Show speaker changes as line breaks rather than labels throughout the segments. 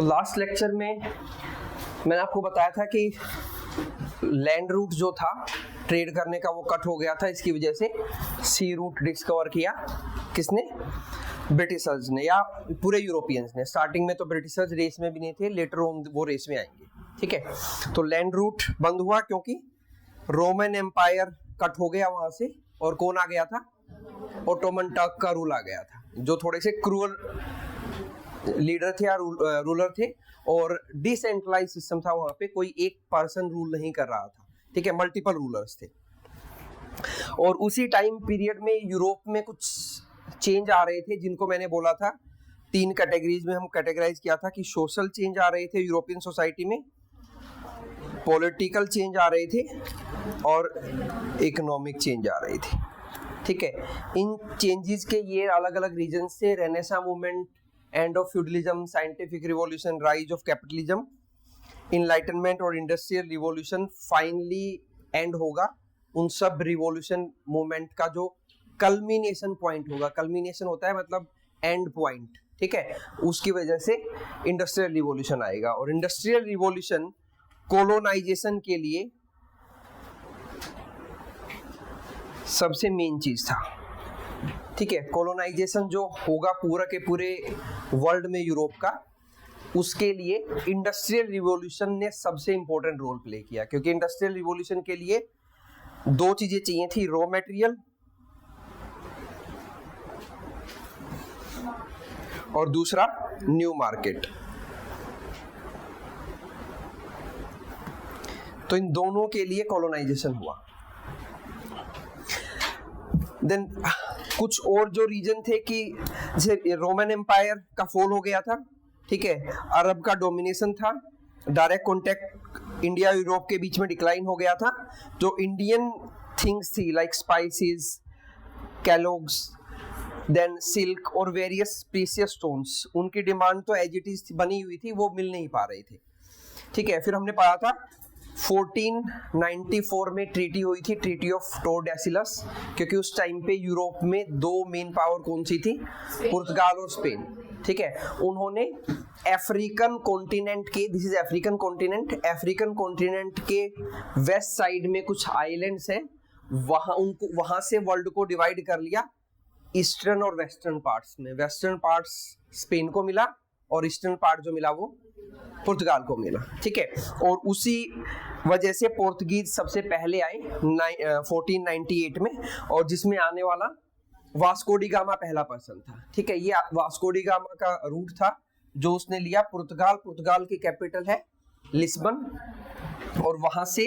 Last lecture में मैंने आपको बताया था कि लैंड रूट जो था ट्रेड करने का वो कट हो गया था, इसकी वजह से सी रूट डिस्कवर किया किसने? ब्रिटिशर्स ने या पूरे यूरोपियंस ने। स्टार्टिंग में तो ब्रिटिशर्स रेस में भी नहीं थे, लेटर ऑन वो रेस में आएंगे। ठीक है, तो लैंड रूट बंद हुआ क्योंकि रोमन एम्पायर कट हो गया वहां से, और कौन आ गया था? ओटोमन टर्क का रूल आ गया था, जो थोड़े से क्रूअल लीडर थे या रूलर थे, और डिसेंट्रलाइज सिस्टम था वहां पे, कोई एक पर्सन रूल नहीं कर रहा था। ठीक है, मल्टीपल रूलर्स थे। और उसी टाइम पीरियड में यूरोप में कुछ चेंज आ रहे थे, जिनको मैंने बोला था 3 कैटेगरीज में हम कैटेगराइज किया था कि सोशल चेंज आ रहे थे यूरोपियन सोसाइटी में, पॉलिटिकल चेंज आ रहे थे, और इकोनॉमिक चेंज आ रहे थे। ठीक है, इन चेंजेस के ये अलग अलग रीजन से renaissance movement, end of feudalism, scientific revolution, rise of capitalism, enlightenment और इंडस्ट्रियल रिवॉल्यूशन फाइनली एंड होगा। उन सब रिवॉल्यूशन मूवमेंट का जो कल्मिनेशन पॉइंट होगा, कल्मिनेशन होता है मतलब एंड पॉइंट, ठीक है, उसकी वजह से इंडस्ट्रियल रिवॉल्यूशन आएगा। और इंडस्ट्रियल रिवॉल्यूशन कोलोनाइजेशन के लिए सबसे मेन चीज था। ठीक है, कोलोनाइजेशन जो होगा पूरा के पूरे वर्ल्ड में यूरोप का, उसके लिए इंडस्ट्रियल रिवॉल्यूशन ने सबसे इंपॉर्टेंट रोल प्ले किया, क्योंकि इंडस्ट्रियल रिवॉल्यूशन के लिए 2 चीजें चाहिए थी, रॉ मटेरियल और दूसरा न्यू मार्केट। तो इन दोनों के लिए कॉलोनाइजेशन हुआ। देन कुछ और जो रीजन थे कि जैसे रोमन एम्पायर का फॉल हो गया था, ठीक है, अरब का डोमिनेशन था, डायरेक्ट कॉन्टेक्ट इंडिया यूरोप के बीच में डिक्लाइन हो गया था। जो इंडियन थिंग्स थी लाइक स्पाइसेस, कैलोग्स, देन सिल्क और वेरियस प्रीशियस स्टोन्स, उनकी डिमांड तो एज इट इज बनी हुई थी, वो मिल नहीं पा रहे थे। ठीक है, फिर हमने पढ़ा था 1494 में ट्रीटी हुई थी, ट्रीटी ऑफ टोरडेसिलस, क्योंकि उस टाइम पे यूरोप में 2 मेन पावर कौन सी थी? पुर्तगाल और स्पेन। ठीक है, उन्होंने अफ्रीकन कॉन्टिनेंट के, this is African continent, African continent के वेस्ट साइड में कुछ आइलैंड्स हैं, वहां से वर्ल्ड को डिवाइड कर लिया ईस्टर्न और वेस्टर्न पार्ट्स में। वेस्टर्न पार्ट्स स्पेन को मिला और ईस्टर्न पार्ट जो मिला वो पुर्तगाल को मिला। ठीक है, और उसी वजह से पोर्तुगीज सबसे पहले आए 1498 में, और जिसमें आने वाला वास्को डी गामा पहला पर्सन था। ठीक है, ये वास्को डी गामा का रूट था जो उसने लिया पुर्तगाल। पुर्तगाल की कैपिटल है लिस्बन, और वहां से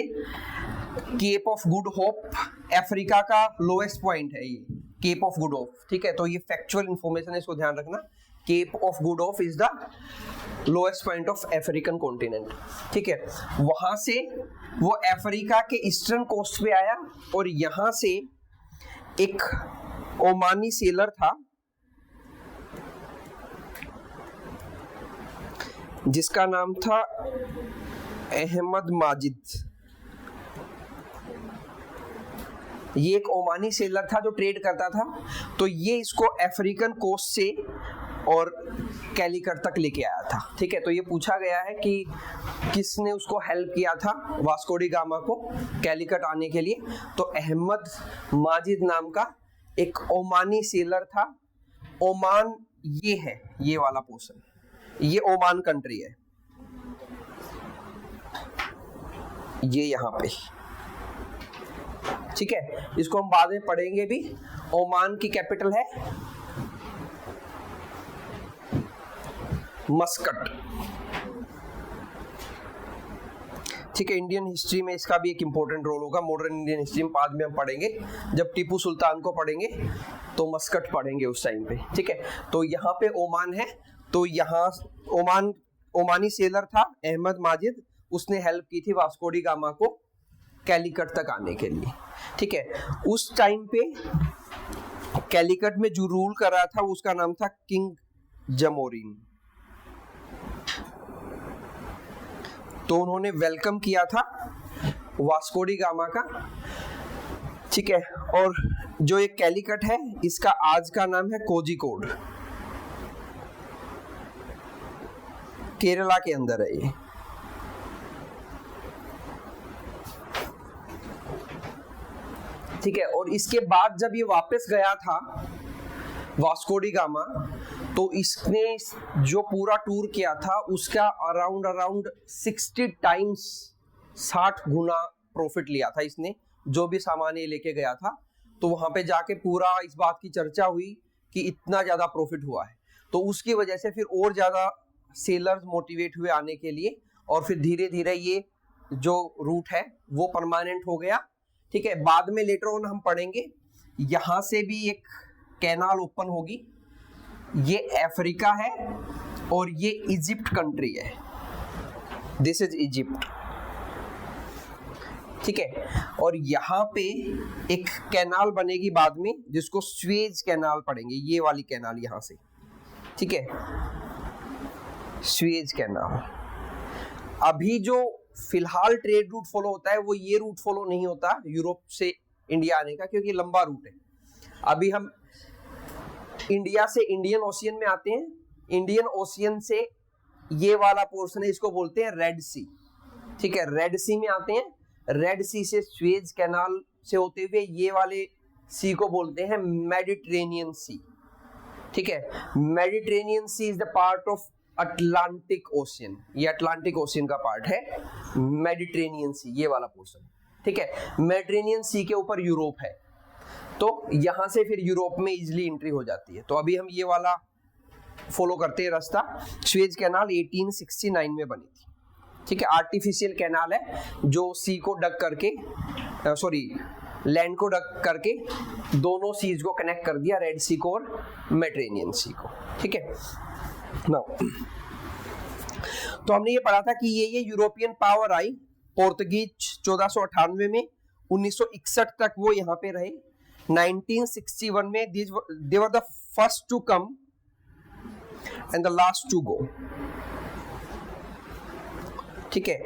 Cape of Good Hope, Africa का लोएस्ट पॉइंट है ये केप ऑफ गुड होप। ठीक है, तो ये फैक्चुअल इंफॉर्मेशन है, इसको ध्यान रखना। Cape of Good Hope is the lowest point of African continent. ठीक है, वहां से वो अफ्रीका के ईस्टर्न कोस्ट पे आया, और यहां से एक ओमानी सेलर था जिसका नाम था अहमद माजिद। ये एक ओमानी सेलर था जो ट्रेड करता था, तो ये इसको अफ्रीकन कोस्ट से और कैलिकट तक लेके आया था। ठीक है, तो ये पूछा गया है कि किसने उसको हेल्प किया था वास्को डी गामा को कैलिकट आने के लिए, तो अहमद माजिद नाम का एक ओमानी सेलर था। ओमान ये है, ये वाला पोर्शन, ये ओमान कंट्री है, ये यहाँ पे। ठीक है, इसको हम बाद में पढ़ेंगे भी। ओमान की कैपिटल है मस्कट। ठीक है, इंडियन हिस्ट्री में इसका भी एक इंपॉर्टेंट रोल होगा, मॉडर्न इंडियन हिस्ट्री में बाद में हम पढ़ेंगे, जब टीपू सुल्तान को पढ़ेंगे तो मस्कट पढ़ेंगे उस टाइम पे। ठीक है, तो यहाँ पे ओमान है, तो यहाँ ओमानी सेलर था अहमद माजिद, उसने हेल्प की थी वास्को डी गामा को कैलिकट तक आने के लिए। ठीक है, उस टाइम पे कैलिकट में जो रूल कर रहा था उसका नाम था किंग जमोरिन। तो उन्होंने वेलकम किया था वास्को डी गामा का। ठीक है, और जो ये कैलिकट है इसका आज का नाम है कोझिकोड। केरला के अंदर है ये। ठीक है, और इसके बाद जब ये वापस गया था वास्को डी गामा, तो इसने जो पूरा टूर किया था उसका अराउंड 60 टाइम्स 60 गुना प्रॉफिट लिया था इसने, जो भी सामान ये लेके गया था। तो वहां पे जाके पूरा इस बात की चर्चा हुई कि इतना ज्यादा प्रॉफिट हुआ है, तो उसकी वजह से फिर और ज्यादा सेलर्स मोटिवेट हुए आने के लिए, और फिर धीरे धीरे ये जो रूट है वो परमानेंट हो गया। ठीक है, बाद में लेटर ऑन हम पढ़ेंगे, यहां से भी एक कैनाल ओपन होगी। ये अफ्रीका है और ये इजिप्ट कंट्री है, दिस इज इजिप्ट। ठीक है, और यहाँ पे एक कैनाल बनेगी बाद में, जिसको स्वेज कैनाल पढ़ेंगे, ये वाली कैनाल यहाँ से। ठीक है, स्वेज कैनाल। अभी जो फिलहाल ट्रेड रूट फॉलो होता है वो ये रूट फॉलो नहीं होता यूरोप से इंडिया आने का, क्योंकि लंबा रूट है। अभी हम इंडिया से इंडियन ओशियन में आते हैं, इंडियन ओशियन से ये वाला पोर्शन है, इसको बोलते हैं रेड सी। ठीक है, रेड सी में आते हैं, रेड सी से स्वेज कैनाल से होते हुए ये वाले सी को बोलते हैं मेडिटेरेनियन सी। ठीक है, Mediterranean Sea is the part of Atlantic Ocean, ये अटलांटिक ओशियन का पार्ट है मेडिटेरेनियन सी, ये वाला पोर्शन। ठीक है, मेडिटेरेनियन सी के ऊपर यूरोप है, तो यहां से फिर यूरोप में इजिली एंट्री हो जाती है। तो अभी हम ये वाला फॉलो करते हैं रास्ता। स्वेज कैनाल 1869 में बनी थी। ठीक है, आर्टिफिशियल कैनाल है जो सी को डक करके, लैंड को डक करके दोनों सीज को कनेक्ट कर दिया, रेड सी को और मेडिटेरेनियन सी को। ठीक है, नाउ तो हमने ये पढ़ा था कि ये यूरोपियन पावर आई, पोर्तुगीज 1498 में, 1961 तक वो यहाँ पे रहे। 1961 में they were the first to come and the last to go। ठीक है,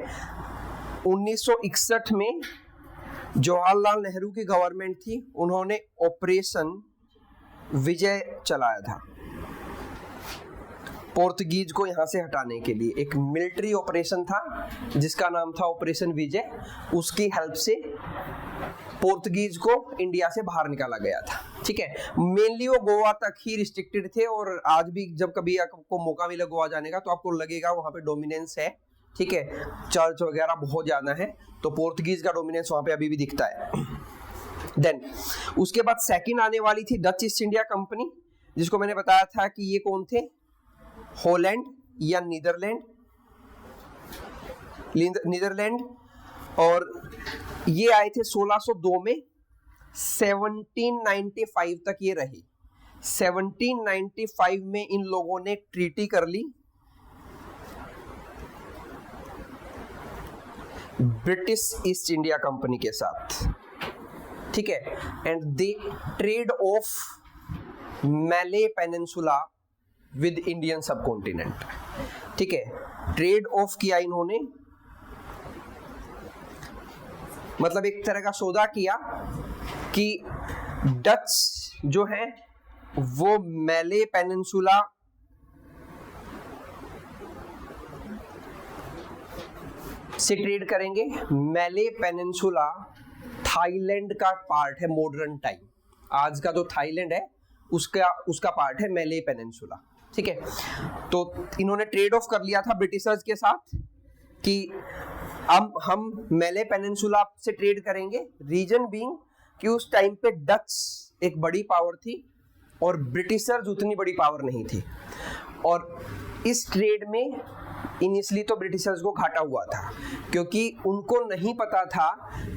1961 में जवाहरलाल नेहरू की गवर्नमेंट थी, उन्होंने ऑपरेशन विजय चलाया था पोर्तुगीज को यहां से हटाने के लिए। एक मिलिट्री ऑपरेशन था जिसका नाम था ऑपरेशन विजय, उसकी हेल्प से पोर्तुगीज को इंडिया से बाहर निकाला गया था। ठीक है, मेनली वो गोवा तक ही रिस्ट्रिक्टेड थे, और आज भी जब कभी आपको मौका मिले गोवा जाने का तो आपको लगेगा वहां पे डोमिनेंस है। ठीक है, चर्च वगैरह बहुत ज्यादा है, तो पोर्तुगीज का डोमिनेंस वहां पे अभी भी दिखता है। देन उसके बाद सेकंड आने वाली थी डच ईस्ट इंडिया कंपनी, जिसको मैंने बताया था कि ये कौन थे, हॉलैंड या नीदरलैंड, और ये आए थे 1602 में, 1795 तक ये रही। 1795 में इन लोगों ने ट्रीटी कर ली ब्रिटिश ईस्ट इंडिया कंपनी के साथ। ठीक है, एंड दे ट्रेड ऑफ मैले पेनिनसुला विद इंडियन सब कॉन्टिनेंट। ठीक है, ट्रेड ऑफ किया इन्होंने, मतलब एक तरह का सौदा किया कि डच जो है वो मैले पेनिनसुला से ट्रेड करेंगे। मैले पेनिनसुला थाईलैंड का पार्ट है मॉडर्न टाइम, आज का जो थाईलैंड है उसका पार्ट है मैले पेनिनसुला। ठीक है, तो इन्होंने ट्रेड ऑफ कर लिया था ब्रिटिशर्स के साथ कि हम मैले पेनिनसुला से ट्रेड करेंगे। रीजन बीइंग कि उस टाइम पे डच एक बड़ी पावर थी और ब्रिटिशर्स उतनी बड़ी पावर नहीं थी, और इस ट्रेड में इनिशियली तो ब्रिटिशर्स को घाटा हुआ था, क्योंकि उनको नहीं पता था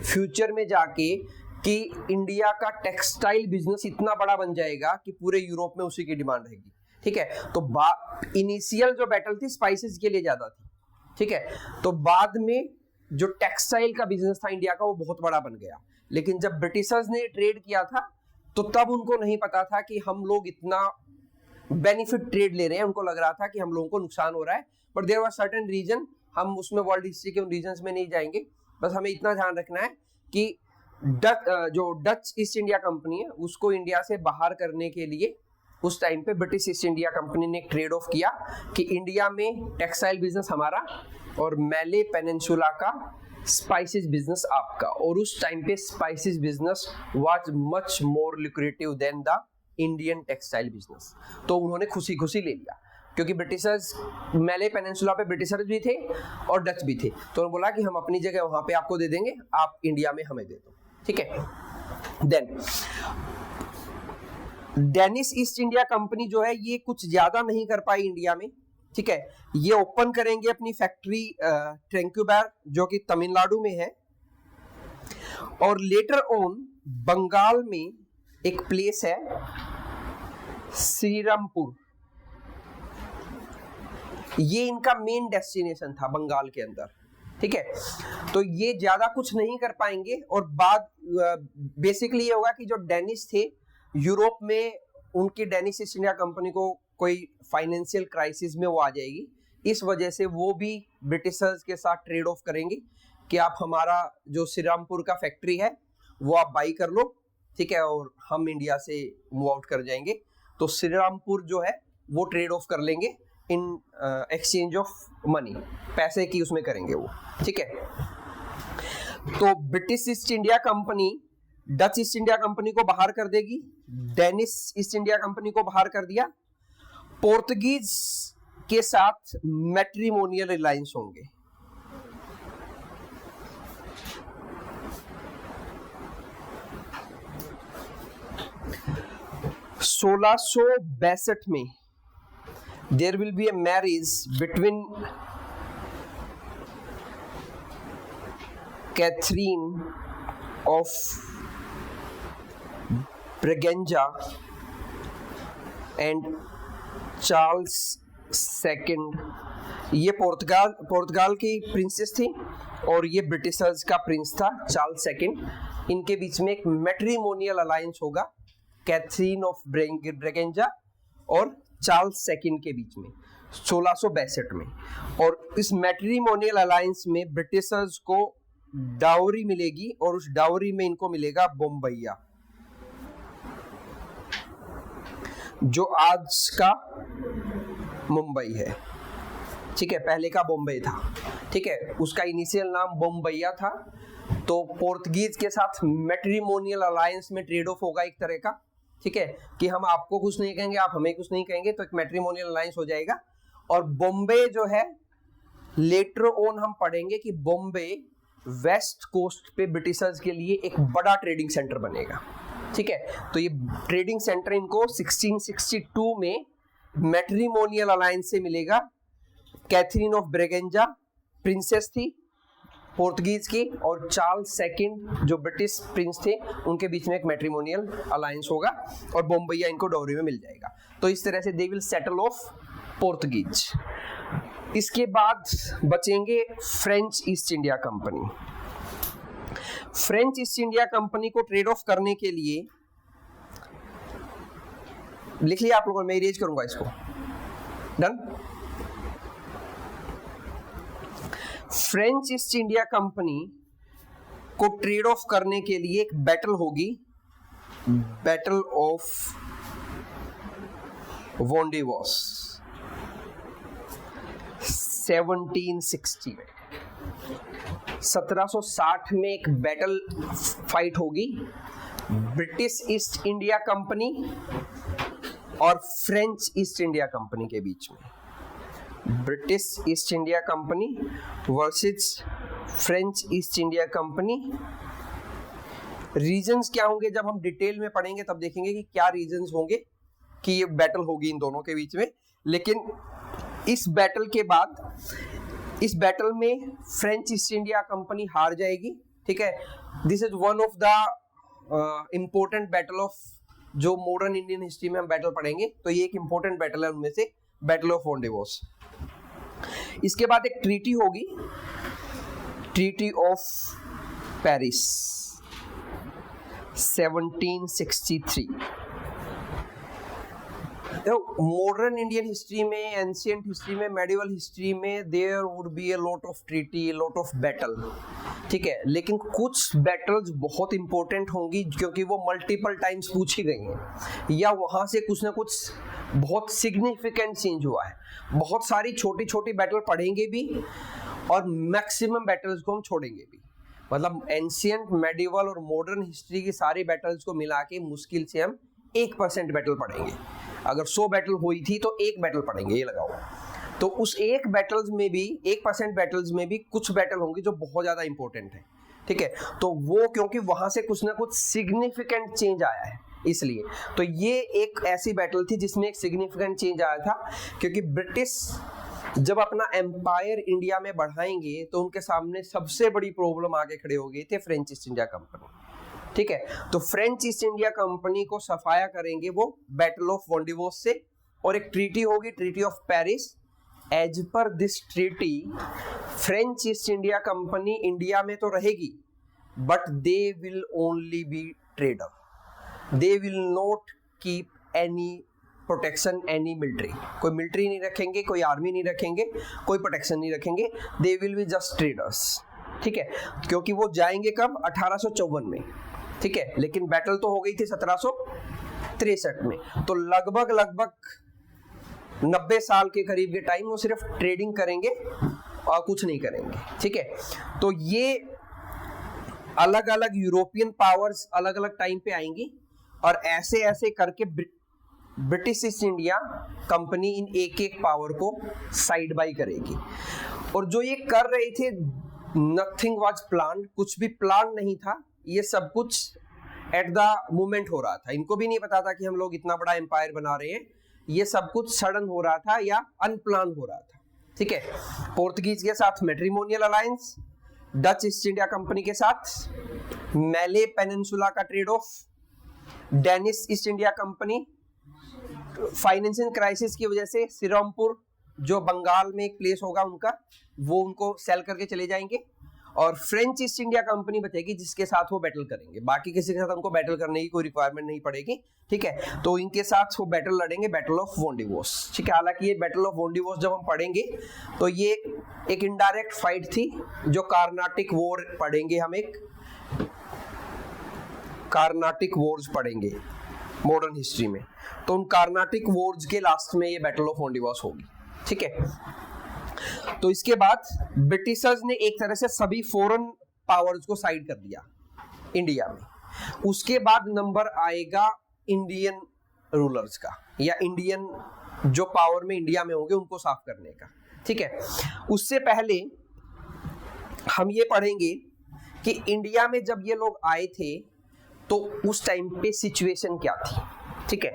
फ्यूचर में जाके कि इंडिया का टेक्सटाइल बिजनेस इतना बड़ा बन जाएगा कि पूरे यूरोप में उसी की डिमांड रहेगी। ठीक है, तो इनिशियल जो बैटल थी स्पाइसेस के लिए ज्यादा थी। ठीक है, तो बाद में जो टेक्सटाइल का बिजनेस था इंडिया का वो बहुत बड़ा बन गया, लेकिन जब ब्रिटिशर्स ने ट्रेड किया था तो तब उनको नहीं पता था कि हम लोग इतना बेनिफिट ट्रेड ले रहे हैं, उनको लग रहा था कि हम लोगों को नुकसान हो रहा है। But there was certain reason, हम उसमें वर्ल्ड हिस्ट्री के उन रीजंस में नहीं जाएंगे, बस हमें इतना ध्यान रखना है कि जो डच ईस्ट इंडिया कंपनी है उसको इंडिया से बाहर करने के लिए उस टाइम पे ब्रिटिश ईस्ट इंडिया कंपनी ने ट्रेड ऑफ किया कि इंडिया में टेक्सटाइल बिजनेस हमारा और मैले पेनिनसुला का स्पाइसेस बिजनेस आपका, और उस टाइम पे spices business was much more lucrative than the Indian textile business. तो उन्होंने खुशी खुशी ले लिया, क्योंकि ब्रिटिशर्स मैले पेनिनसुला पे ब्रिटिशर्स भी थे और डच भी थे, तो उन्होंने बोला कि हम अपनी जगह वहां पे आपको दे देंगे, आप इंडिया में हमें दे दो, ठीक है। Then Danish East India Company जो है ये कुछ ज्यादा नहीं कर पाई इंडिया में, ठीक है। ये ओपन करेंगे अपनी फैक्ट्री ट्रैंक्यूबर जो कि तमिलनाडु में है, और लेटर ऑन बंगाल में एक प्लेस है श्रीरामपुर, ये इनका मेन डेस्टिनेशन था बंगाल के अंदर, ठीक है। तो ये ज्यादा कुछ नहीं कर पाएंगे, और बाद बेसिकली ये होगा कि जो डेनिश थे यूरोप में, उनकी डेनिश ईस्ट इंडिया कंपनी को कोई फाइनेंशियल क्राइसिस में वो आ जाएगी, इस वजह से वो भी ब्रिटिशर्स के साथ ट्रेड ऑफ करेंगे कि आप हमारा जो श्रीरामपुर का फैक्ट्री है वो आप बाई कर लो, ठीक है, और हम इंडिया से मूव आउट कर जाएंगे। तो श्रीरामपुर जो है वो ट्रेड ऑफ कर लेंगे इन एक्सचेंज ऑफ मनी, पैसे की उसमें करेंगे वो, ठीक है। तो British east India company Dutch east India company को बाहर कर देगी, डेनिश ईस्ट इंडिया कंपनी को बाहर कर दिया, पोर्तुगीज के साथ मैट्रिमोनियल अलायंस होंगे। (1662) में there will be a marriage between Catherine of Braganza and Charles II। ये पुर्तगाल की प्रिंसेस थी और ये ब्रिटिशर्स का प्रिंस था चार्ल्स सेकंड। इनके बीच में एक मैट्रिमोनियल अलायंस होगा कैथरीन ऑफ ब्रेगेंजा और चार्ल्स सेकंड के बीच में 1662 में। और इस मैट्रिमोनियल अलायंस में ब्रिटिशर्स को डाउरी मिलेगी और उस डाउरी में इनको मिलेगा बम्बैया, जो आज का मुंबई है, ठीक है। पहले का बॉम्बे था, ठीक है, उसका इनिशियल नाम बम्बैया था। तो पोर्तुगीज के साथ मैट्रिमोनियल अलायंस में ट्रेड ऑफ होगा एक तरह का, ठीक है, कि हम आपको कुछ नहीं कहेंगे, आप हमें कुछ नहीं कहेंगे, तो एक मैट्रिमोनियल अलायंस हो जाएगा। और बॉम्बे जो है लेटर ऑन हम पढ़ेंगे कि बॉम्बे वेस्ट कोस्ट पे ब्रिटिशर्स के लिए एक बड़ा ट्रेडिंग सेंटर बनेगा, ठीक है। तो ये ट्रेडिंग सेंटर इनको 1662 में मैट्रिमोनियल अलायंस से मिलेगा। कैथरीन ऑफ ब्रेगेंजा प्रिंसेस थी पोर्तुगीज की, और चार्ल्स सेकंड जो ब्रिटिश प्रिंस थे, उनके बीच में एक मैट्रिमोनियल अलायंस होगा और बॉम्बैया इनको डाउरी में मिल जाएगा। तो इस तरह से they will settle of Portuguese. इसके बाद बचेंगे French East India company. French East India company को ट्रेड ऑफ करने के लिए लिख लिया आप लोगों ने, मैं इरेज करूंगा इसको, done. French East India company को ट्रेड ऑफ करने के लिए एक बैटल होगी, बैटल ऑफ वोंडेवॉस 1760 में। 1760 में एक बैटल फाइट होगी ब्रिटिश ईस्ट इंडिया कंपनी और फ्रेंच ईस्ट इंडिया कंपनी के बीच में। British east India company versus French East India company. Reasons क्या होंगे जब हम डिटेल में पढ़ेंगे तब देखेंगे कि क्या रीजंस होंगे कि ये बैटल होगी इन दोनों के बीच में। लेकिन इस बैटल के बाद, इस बैटल में फ्रेंच ईस्ट इंडिया कंपनी हार जाएगी, ठीक है। This is one of the important battle of, जो मॉडर्न इंडियन हिस्ट्री में हम बैटल पढ़ेंगे, तो ये एक इंपॉर्टेंट बैटल है उनमें से, बैटल ऑफ वोंडेवॉस। इसके बाद एक ट्रीटी होगी, treaty of Paris 1763। Modern Indian history में, एंशिएंट हिस्ट्री में, मेडिवल हिस्ट्री में there would be a lot of treaty, lot of battle. ठीक है, लेकिन कुछ बैटल्स बहुत इंपॉर्टेंट होंगी क्योंकि वो मल्टीपल टाइम्स पूछी गई हैं या वहां से कुछ ना कुछ बहुत सिग्निफिकेंट चेंज हुआ है। बहुत सारी छोटी छोटी बैटल पढ़ेंगे भी और मैक्सिमम बैटल्स को हम छोड़ेंगे भी। मतलब एंशियंट, मेडिवल और मॉडर्न हिस्ट्री की सारी बैटल्स को मिला के मुश्किल से हम 1% बैटल पढ़ेंगे। अगर 100 बैटल हुई थी तो 1 बैटल पढ़ेंगे, ये लगाओ। तो उस 1 बैटल्स में भी 1% बैटल्स में भी कुछ बैटल होंगी जो बहुत ज्यादा इंपॉर्टेंट है, ठीक है। तो वो क्योंकि वहां से कुछ ना कुछ सिग्निफिकेंट चेंज आया है, इसलिए तो ये एक ऐसी बैटल थी जिसमें एक सिग्निफिकेंट चेंज आया था, क्योंकि ब्रिटिश जब अपना एम्पायर इंडिया में बढ़ाएंगे तो उनके सामने सबसे बड़ी प्रॉब्लम आगे खड़े हो गए थे फ्रेंच ईस्ट इंडिया कंपनी, ठीक है। तो फ्रेंच ईस्ट इंडिया कंपनी को सफाया करेंगे वो बैटल ऑफ वोंडिवोस से, और एक ट्रीटी होगी, treaty of Paris. As per this treaty French East India Company India में तो रहेगी but they will only be trader, they will not keep any protection, any military. कोई मिलिट्री नहीं रखेंगे, कोई आर्मी नहीं रखेंगे, कोई प्रोटेक्शन नहीं रखेंगे, they will be just traders, ठीक है। क्योंकि वो जाएंगे कब? 1854 में, ठीक है। लेकिन बैटल तो हो गई थी 1763 में, तो लगभग 90 साल के करीब के टाइम वो सिर्फ ट्रेडिंग करेंगे और कुछ नहीं करेंगे, ठीक है। तो ये अलग अलग यूरोपियन पावर्स अलग अलग टाइम पे आएंगी और ऐसे ऐसे करके ब्रिटिश ईस्ट इंडिया कंपनी इन एक एक पावर को साइड बाय करेगी। और जो ये कर रहे थे, नथिंग वाज प्लान, कुछ भी प्लान नहीं था, ये सब कुछ एट द मोमेंट हो रहा था। इनको भी नहीं पता था कि हम लोग इतना बड़ा एम्पायर बना रहे हैं, ये सब कुछ सडन हो रहा था या अनप्लान हो रहा था, ठीक है। पोर्तुगीज के साथ matrimonial alliance, Dutch east India company के साथ मैले पेनिनसुला का trade off, Danish East India company financial crisis की वजह से सिरमपुर जो बंगाल में एक प्लेस होगा उनका, वो उनको सेल करके चले जाएंगे, और फ्रेंच ईस्ट इंडिया कंपनी बचेगी जिसके साथ वो बैटल करेंगे। बाकी किसी के साथ उनको बैटल करने की कोई रिक्वायरमेंट नहीं पड़ेगी, ठीक है। तो इनके साथ वो बैटल लड़ेंगे, बैटल ऑफ वोंडिवोस, ठीक है। हालांकि ये बैटल ऑफ वोंडिवोस जब हम पढ़ेंगे तो ये एक इनडायरेक्ट फाइट थी, जो कार्नाटिक वॉर पढ़ेंगे हम, एक कार्नाटिक वॉर्स पढ़ेंगे मॉडर्न हिस्ट्री में। तो उन कार्नाटिक वॉर्स के लास्ट में ये बैटल ऑफ वोंडिवोस होगी, ठीक है। तो इसके बाद ब्रिटिशर्स ने एक तरह से सभी फॉरेन पावर्स को साइड कर दिया इंडिया में। उसके बाद नंबर आएगा इंडियन रूलर्स का, या इंडियन जो पावर में इंडिया में होंगे उनको साफ करने का, ठीक है। उससे पहले हम ये पढ़ेंगे कि इंडिया में जब ये लोग आए थे तो उस टाइम पे सिचुएशन क्या थी, ठीक है।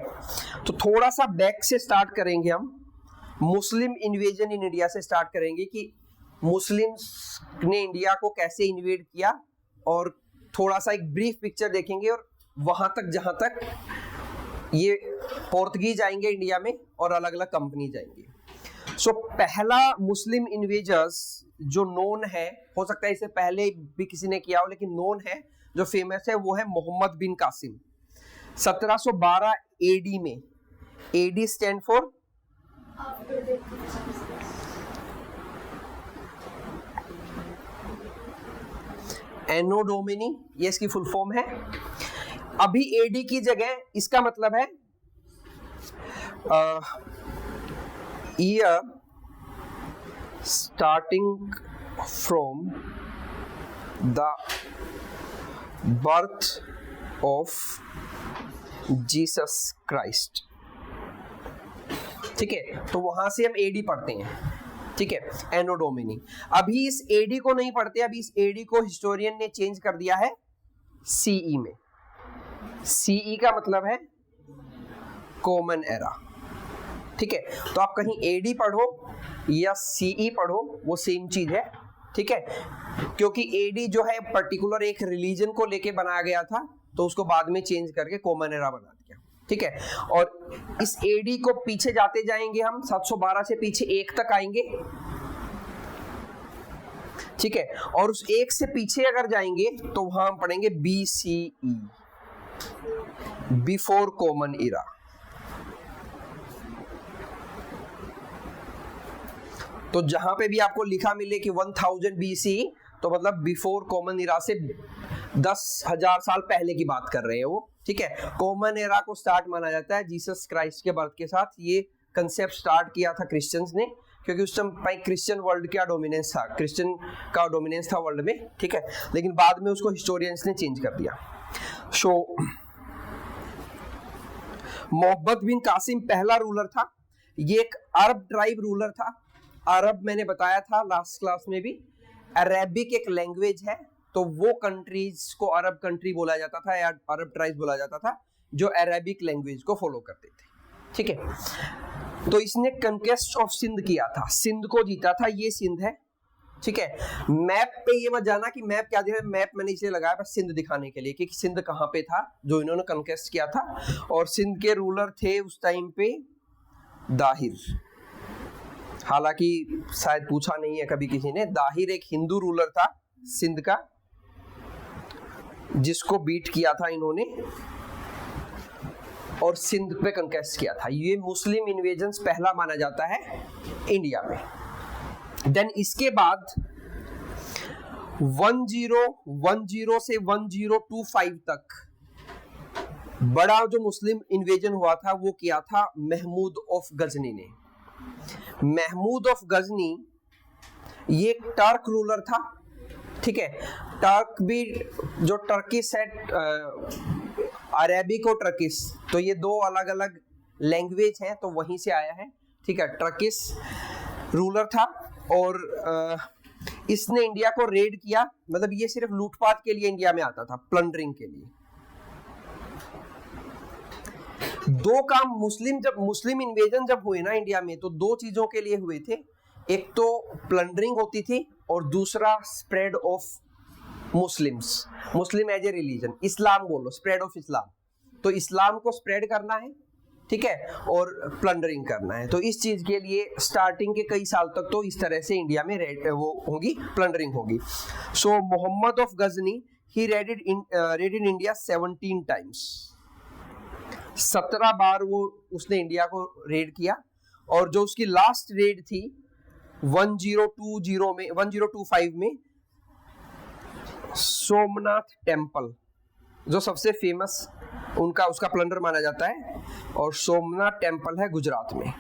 तो थोड़ा सा बैक से स्टार्ट करेंगे हम, मुस्लिम इन्वेजन इन इंडिया से स्टार्ट करेंगे कि मुस्लिम्स ने इंडिया को कैसे इन्वेड किया, और थोड़ा सा एक ब्रीफ पिक्चर देखेंगे, और वहां तक जहां तक ये पोर्तुगीज आएंगे इंडिया में और अलग अलग कंपनी जाएंगे। सो पहला मुस्लिम इन्वेजर्स जो नोन है, हो सकता है इससे पहले भी किसी ने किया हो, लेकिन नोन है, जो फेमस है, वो है मोहम्मद बिन कासिम। 1712 एडी में, AD stand for Anno Domini, ये इसकी फुल फॉर्म है। अभी एडी की जगह इसका मतलब है year starting from the birth of Jesus Christ, ठीक है। तो वहां से हम एडी पढ़ते हैं, ठीक है, एनो डोमिनी। अभी इस एडी को नहीं पढ़ते, अभी इस एडी को हिस्टोरियन ने चेंज कर दिया है सीई में। सीई का मतलब है कॉमन एरा, ठीक है। तो आप कहीं एडी पढ़ो या सीई पढ़ो, वो सेम चीज है, ठीक है। क्योंकि एडी जो है पर्टिकुलर एक रिलीजन को लेके बनाया गया था, तो उसको बाद में चेंज करके कॉमन एरा बना दिया, ठीक है। और इस एडी को पीछे जाते जाएंगे हम, 712 से पीछे 1 तक आएंगे, ठीक है। और उस 1 से पीछे अगर जाएंगे तो वहां हम पढ़ेंगे BCE, बिफोर कॉमन एरा। तो जहां पे भी आपको लिखा मिले कि 1000 BCE, तो मतलब बिफोर कॉमन इरा से 10,000 साल पहले की बात कर रहे हैं वो, ठीक है। कॉमन एरा को स्टार्ट माना जाता है जीसस क्राइस्ट के बर्थ के साथ। ये कंसेप्ट स्टार्ट किया था क्रिश्चियंस ने, क्योंकि उस टाइम क्रिश्चियन वर्ल्ड का डोमिनेंस था, क्रिश्चियन का डोमिनेंस था वर्ल्ड में, ठीक है। लेकिन बाद में उसको हिस्टोरियंस ने चेंज कर दिया। सो मोहम्मद बिन कासिम पहला रूलर था। ये एक अरब ट्राइब रूलर था। अरब मैंने बताया था लास्ट क्लास में भी, अरेबिक एक लैंग्वेज है, तो वो कंट्रीज को अरब कंट्री बोला जाता था या अरब ट्राइब बोला जाता था जो अरेबिक लैंग्वेज को फॉलो करते थे, ठीक है। तो इसने कंक्वेस्ट ऑफ सिंध किया था, सिंध को जीता था। ये सिंध है, ठीक है। मैप पे ये मत जाना कि मैप क्या दिखा है, मैप मैंने इसलिए लगाया बस सिंध दिखाने के लिए कि सिंध कहाँ पे था जो इन्होंने कंक्वेस्ट किया था। और सिंध के रूलर थे उस टाइम पे दाहिर। हालांकि शायद पूछा नहीं है कभी किसी ने, दाहिर एक हिंदू रूलर था सिंध का, जिसको बीट किया था इन्होंने और सिंध पे कंक्वेस्ट किया था। ये मुस्लिम इन्वेजन्स पहला माना जाता है इंडिया में। देन इसके बाद 1010 से 1025 तक बड़ा जो मुस्लिम इन्वेजन हुआ था वो किया था महमूद ऑफ गजनी ने। महमूद ऑफ गजनी ये एक टर्क रूलर था, ठीक है। टर्क भी जो टर्किश है, अरेबिक और टर्किश, तो ये दो अलग अलग लैंग्वेज हैं, तो वहीं से आया है, ठीक है। टर्किश रूलर था और इसने इंडिया को रेड किया। मतलब ये सिर्फ लूटपाट के लिए इंडिया में आता था, प्लंडरिंग के लिए। दो काम मुस्लिम इन्वेजन जब हुए ना इंडिया में, तो दो चीजों के लिए हुए थे। एक तो प्लंडरिंग होती थी और दूसरा spread of Muslim as a religion, Islam बोलो, स्प्रेड ऑफ इस्लाम। तो इस्लाम को स्प्रेड करना है, ठीक है, और प्लंडरिंग करना है। तो इस चीज के लिए स्टार्टिंग के कई साल तक तो इस तरह से इंडिया में वो होगी, प्लंडरिंग होगी। सो मोहम्मद ऑफ गजनी ही रेडेड इंडिया 17 टाइम्स। 17 बार वो उसने इंडिया को रेड किया। और जो उसकी लास्ट रेड थी 1025 में सोमनाथ टेम्पल, जो सबसे फेमस उसका प्लंडर माना जाता है, और सोमनाथ टेम्पल है गुजरात में,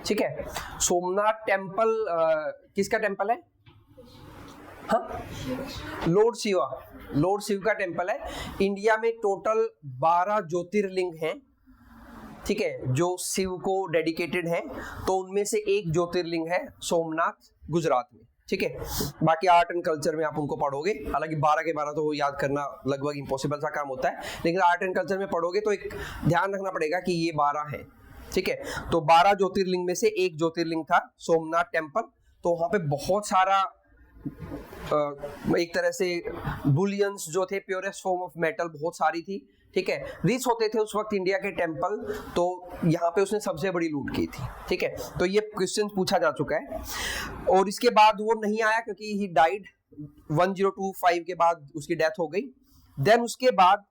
ठीक है। सोमनाथ टेम्पल किसका टेम्पल है? हाँ, लॉर्ड शिव का टेम्पल है। इंडिया में टोटल 12 ज्योतिर्लिंग हैं, ठीक है, जो शिव को डेडिकेटेड हैं। तो उनमें से एक ज्योतिर्लिंग है सोमनाथ गुजरात में, ठीक है। बाकी आर्ट एंड कल्चर में आप उनको पढ़ोगे, हालांकि 12 के 12 तो याद करना लगभग इम्पॉसिबल सा काम होता है, लेकिन आर्ट एंड कल्चर में पढ़ोगे तो एक ध्यान रखना पड़ेगा कि ये 12 है, ठीक है। तो 12 ज्योतिर्लिंग में से एक ज्योतिर्लिंग था सोमनाथ टेम्पल। तो वहां पे बहुत सारा एक तरह से बुलियंस जो थे, प्योरेस्ट फॉर्म ऑफ मेटल बहुत सारी थी, ठीक है, रिच होते थे उस वक्त इंडिया के टेम्पल। तो यहाँ पे उसने सबसे बड़ी लूट की थी, ठीक है। तो ये क्वेश्चन पूछा जा चुका है। और इसके बाद वो नहीं आया क्योंकि ही डाइड 1025 के बाद उसकी डेथ हो गई। देन उसके बाद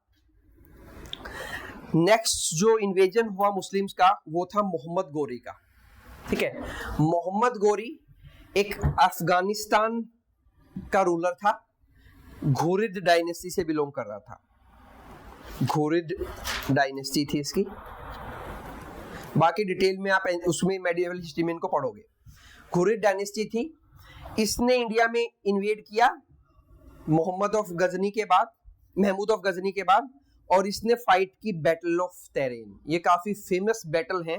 नेक्स्ट जो इन्वेजन हुआ मुस्लिम्स का वो था मोहम्मद गोरी का, ठीक है। मोहम्मद गोरी एक अफगानिस्तान का रूलर था, घुरिद डायनेस्टी से बिलोंग कर रहा था। घुरिद डायनेस्टी थी इसकी, बाकी डिटेल में आप उसमें मेडिएवल हिस्ट्री में इनको पढ़ोगे। घुरिद डायनेस्टी थी। इसने इंडिया में इन्वेड किया महमूद ऑफ गजनी के बाद, और इसने फाइट की बैटल ऑफ तेरेन। ये काफी फेमस बैटल है,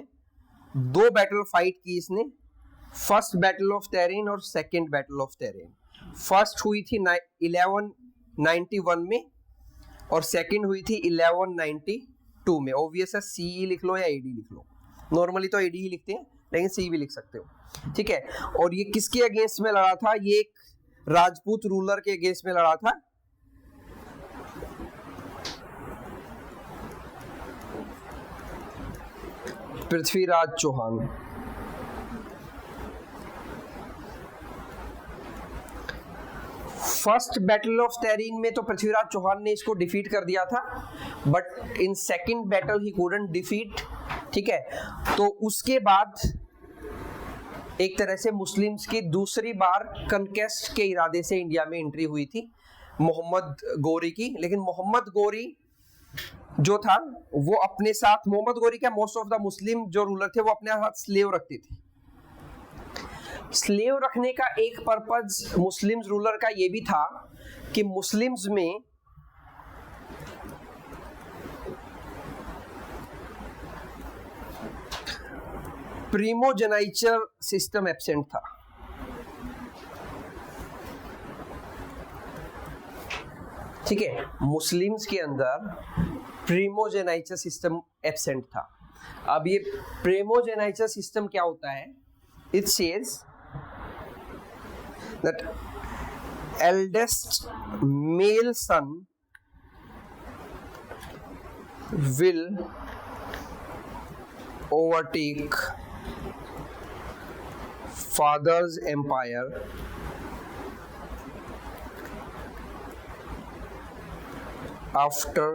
2 बैटल फाइट की इसने, फर्स्ट बैटल ऑफ तेरेन और सेकंड बैटल ऑफ तेरेन। फर्स्ट हुई थी 1191 में और सेकंड हुई थी 1192 में। ऑब्वियस है सी लिख लो या एडी लिख लो, नॉर्मली तो एडी ही लिखते हैं लेकिन सी भी लिख सकते हो, ठीक है। और ये किसके अगेंस्ट में लड़ा था? ये एक राजपूत रूलर के अगेंस्ट में लड़ा था, Prithviraj Chauhan. First battle of Tarain में तो पृथ्वीराज चौहान ने इसको डिफीट कर दिया था, but in second battle he couldn't defeat, ठीक है। तो उसके बाद एक तरह से मुस्लिम्स की दूसरी बार कंक्वेस्ट के इरादे से इंडिया में एंट्री हुई थी मोहम्मद गोरी की। लेकिन मोहम्मद गोरी जो था वो अपने साथ, मोहम्मद गोरी क्या, मोस्ट ऑफ द मुस्लिम जो रूलर थे वो अपने साथ स्लेव रखते थे। स्लेव रखने का एक पर्पज मुस्लिम्स रूलर का ये भी था कि मुस्लिम्स में प्रीमोजेनाइचर सिस्टम एब्सेंट था। ठीक है, मुस्लिम्स के अंदर प्रीमोजेनाइचर सिस्टम एब्सेंट था। अब ये प्रीमोजेनाइचर सिस्टम क्या होता है? It says that eldest male son will overtake father's empire after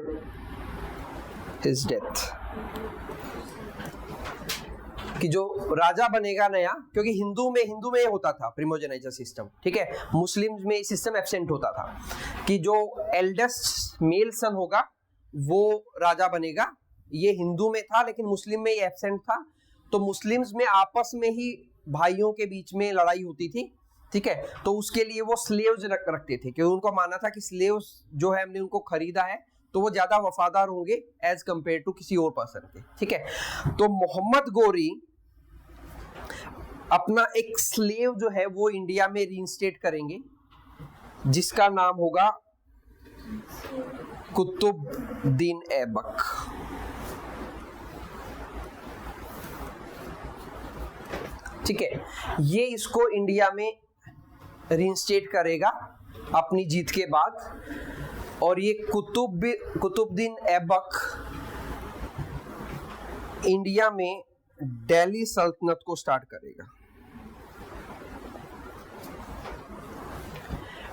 his death। कि जो राजा बनेगा नया, क्योंकि हिंदू में होता था प्रीमोजेनाइचर सिस्टम, ठीक है, मुस्लिम्स में सिस्टम एब्सेंट होता था कि जो एल्डेस्ट मेल सन होगा वो राजा बनेगा। ये हिंदू में था लेकिन मुस्लिम में ये एब्सेंट था। तो मुस्लिम्स में आपस में ही भाइयों के बीच में लड़ाई होती थी, ठीक है, तो उसके लिए वो स्लेव्स रखते थे, क्योंकि उनको माना था कि स्लेव्स जो है हमने उनको खरीदा है तो वो ज्यादा वफादार होंगे एज कंपेयर टू किसी और पर्सन के। ठीक है, तो मोहम्मद गोरी अपना एक स्लेव जो है वो इंडिया में रीइंस्टेट करेंगे जिसका नाम होगा कुतुबुद्दीन ऐबक। ठीक है, ये इसको इंडिया में रीइंस्टेट करेगा अपनी जीत के बाद, और ये कुतुबुद्दीन ऐबक इंडिया में दिल्ली सल्तनत को स्टार्ट करेगा।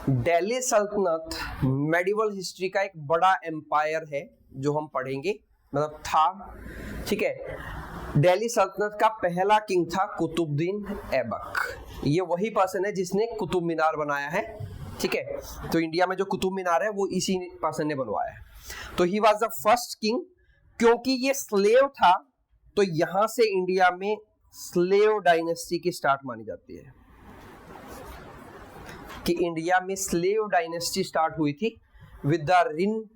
दिल्ली सल्तनत मेडिवल हिस्ट्री का एक बड़ा एम्पायर है जो हम पढ़ेंगे, मतलब था। ठीक है, दिल्ली सल्तनत का पहला किंग था कुतुबुद्दीन ऐबक। ये वही पर्सन है जिसने कुतुब मीनार बनाया है। ठीक है, तो इंडिया में जो कुतुब मीनार है वो इसी पर्सन ने बनवाया है। तो he was the first king. क्योंकि ये स्लेव था तो यहां से इंडिया में स्लेव डायनेस्टी की स्टार्ट मानी जाती है, कि इंडिया में स्लेव डायनेस्टी स्टार्ट हुई थी विद द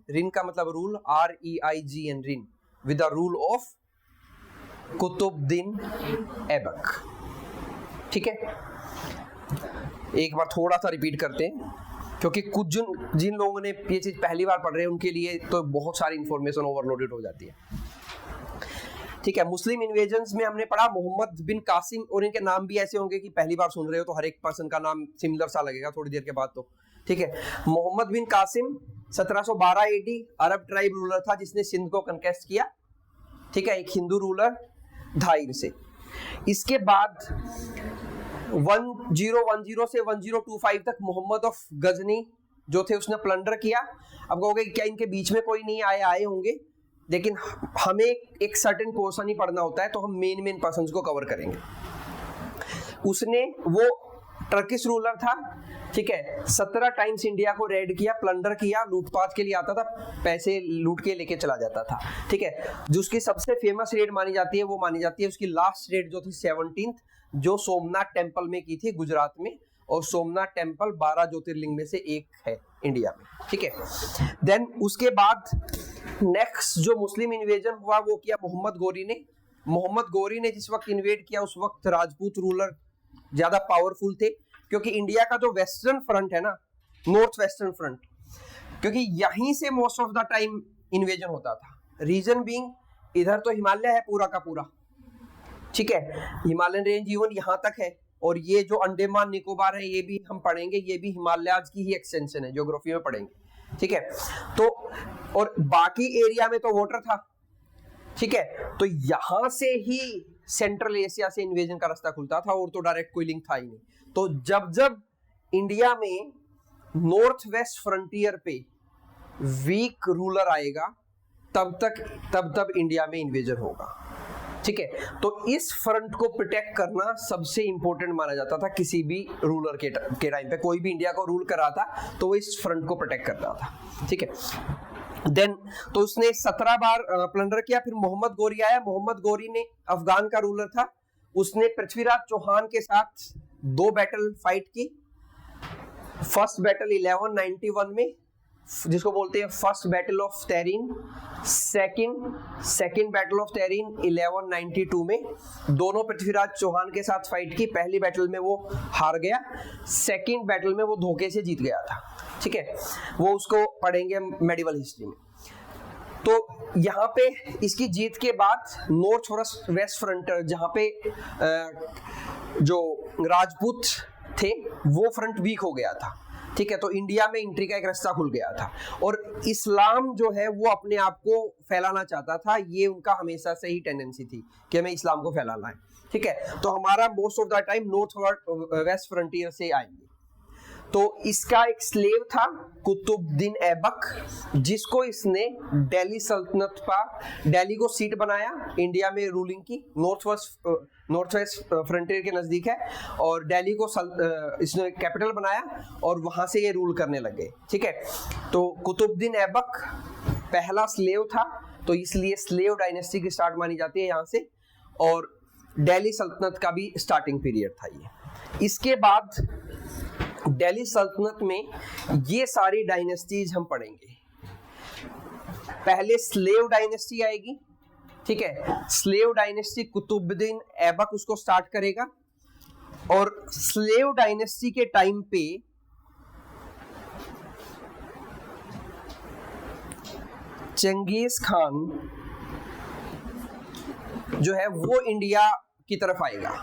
रिन का मतलब rule, REIGN, reign, with the rule of Qutubuddin Aibak. ठीक है, एक बार थोड़ा सा रिपीट करते हैं क्योंकि कुछ जिन लोगों ने ये चीज पहली बार पढ़ रहे हैं उनके लिए तो बहुत सारी इंफॉर्मेशन ओवरलोडेड हो जाती है। ठीक है, मुस्लिम इन्वेजन्स में हमने पढ़ा मोहम्मद बिन कासिम, और इनके नाम भी ऐसे होंगे कि पहली बार सुन रहे हो तो हर एक पर्सन का नाम सिमिलर सा लगेगा थोड़ी देर के बाद तो। ठीक है, मोहम्मद बिन कासिम 1712 AD अरब ट्राइब रूलर था जिसने सिंध को कंक्वेस्ट किया। ठीक है, एक हिंदू रूलर धाइर से। इसके बाद 1010 से 1025 तक मोहम्मद ऑफ गजनी जो थे उसने प्लंडर किया। अब कहोगे क्या इनके बीच में कोई नहीं आए होंगे, लेकिन हमें एक सर्टेन पोर्शन ही पढ़ना होता है तो हम मेन पर्सन्स को कवर करेंगे। उसने, वो टर्किश रूलर था। ठीक है, 17 टाइम्स इंडिया को रेड किया, प्लंडर किया, लूटपाट के लिए आता था, पैसे लूट के लेके चला जाता था। ठीक है, जो उसकी सबसे फेमस रेड मानी जाती है वो मानी जाती है उसकी लास्ट रेड जो थी 17th, जो सोमनाथ टेम्पल में की थी गुजरात में, और सोमनाथ टेम्पल 12 ज्योतिर्लिंग में से एक है इंडिया में। ठीक है, देन उसके बाद नेक्स्ट जो मुस्लिम इन्वेजन हुआ वो किया मोहम्मद गोरी ने। मोहम्मद गोरी ने जिस वक्त इन्वेड किया उस वक्त राजपूत रूलर ज्यादा पावरफुल थे, क्योंकि इंडिया का जो वेस्टर्न फ्रंट है ना, नॉर्थ वेस्टर्न फ्रंट, क्योंकि यहीं से most of the time invasion होता था। रीजन बीइंग, इधर तो हिमालय है पूरा का पूरा। ठीक है, हिमालयन रेंज इवन यहाँ तक है, और ये जो अंडमान निकोबार है ये भी हम पढ़ेंगे, ये भी हिमालयाज की ही एक्सटेंशन है, ज्योग्राफी में पढ़ेंगे। ठीक है, तो और बाकी एरिया में तो वाटर था। ठीक है, तो यहां से ही सेंट्रल एशिया से इन्वेजन का रास्ता खुलता था, और तो डायरेक्ट कोई लिंक था ही नहीं। तो जब इंडिया में नॉर्थ वेस्ट फ्रंटियर पे वीक रूलर आएगा तब इंडिया में इन्वेजन होगा। ठीक है, तो इस फ्रंट को प्रोटेक्ट करना सबसे इंपॉर्टेंट माना जाता था किसी भी रूलर के टाइम पे। कोई भी इंडिया को रूल कर रहा था तो वो इस फ्रंट को प्रोटेक्ट कर रहा था, ठीक है। देन तो उसने 17 बार प्लंडर किया। फिर मोहम्मद गोरी आया। मोहम्मद गोरी ने अफगान का रूलर था, उसने पृथ्वीराज चौहान के साथ 2 बैटल फाइट की। फर्स्ट बैटल 1191 में, जिसको बोलते हैं first battle of Tarain. Second battle of Tarain 1192 में। दोनों पृथ्वीराज चौहान के साथ फाइट की। पहली बैटल में वो हार गया, सेकंड बैटल में वो धोखे से जीत गया था, ठीक है। वो उसको पढ़ेंगे मेडिवल हिस्ट्री में। तो यहाँ पे इसकी जीत के बाद नॉर्थ वेस्ट फ्रंट, जहाँ पे जो राजपूत थे वो फ्रंट वीक हो गया था, ठीक है। तो इंडिया में एंट्री का एक रास्ता खुल गया था। और इस्लाम जो है वो अपने आप को फैलाना चाहता था। ये उनका हमेशा से ही टेंडेंसी थी कि हमें इस्लाम को फैलाना है, ठीक है। तो हमारा most of the time north west frontier से आएंगे। तो इसका एक स्लेव था कुतुबुद्दीन ऐबक, जिसको इसने दिल्ली सल्तनत पर, दिल्ली को सीट बनाया इंडिया में रूलिंग की। नॉर्थ वेस्ट फ्रंटियर के नजदीक है, और दिल्ली को इसने कैपिटल बनाया और वहां से ये रूल करने लगे, ठीक है। तो कुतुबुद्दीन ऐबक पहला स्लेव था, तो इसलिए स्लेव डायनेस्टी की स्टार्ट मानी जाती है यहाँ से। और दिल्ली सल्तनत का भी स्टार्टिंग पीरियड था ये। इसके बाद दिल्ली सल्तनत में ये सारी डायनेस्टीज हम पढ़ेंगे। पहले स्लेव डायनेस्टी आएगी, ठीक है। स्लेव डायनेस्टी कुतुबुद्दीन ऐबक उसको स्टार्ट करेगा। और स्लेव डायनेस्टी के टाइम पे चंगेज खान जो है वो इंडिया की तरफ आएगा,